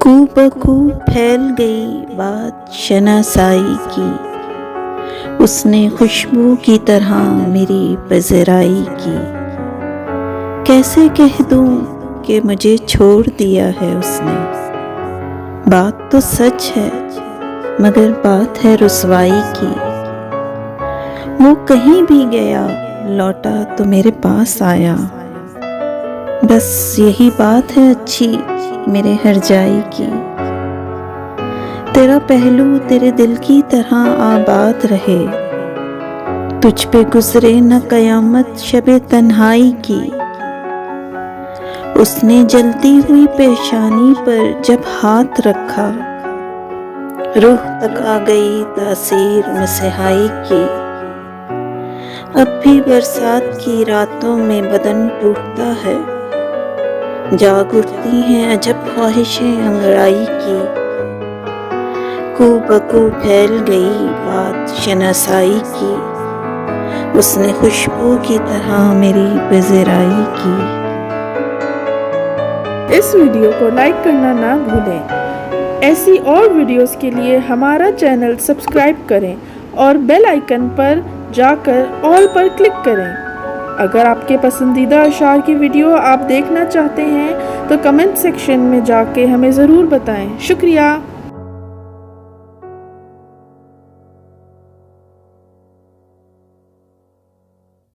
कू बकू फैल गई बात शनासाई की, उसने खुशबू की तरह मेरी पजराई की। कैसे कह दूं कि मुझे छोड़ दिया है उसने। बात तो सच है मगर बात है रुसवाई की। वो कहीं भी गया लौटा तो मेरे पास आया। बस यही बात है अच्छी मेरे हरजाई की। तेरा पहलू तेरे दिल की तरह आबाद रहे, तुझ पे गुजरे न कयामत शबे तन्हाई की। उसने जलती हुई पेशानी पर जब हाथ रखा, रूह तक आ गई तासीर मसहाई की। अब भी बरसात की रातों में बदन टूटता है, जाग उठती हैं अजब ख्वाहिशें अंगड़ाई की। कू बकू फैल गई बात शनासाई की, उसने खुशबू की तरह मेरी पजराई की। इस वीडियो को लाइक करना ना भूलें। ऐसी और वीडियोस के लिए हमारा चैनल सब्सक्राइब करें और बेल आइकन पर जाकर ऑल पर क्लिक करें। अगर आपके पसंदीदा अशार की वीडियो आप देखना चाहते हैं तो कमेंट सेक्शन में जाके हमें ज़रूर बताएं। शुक्रिया।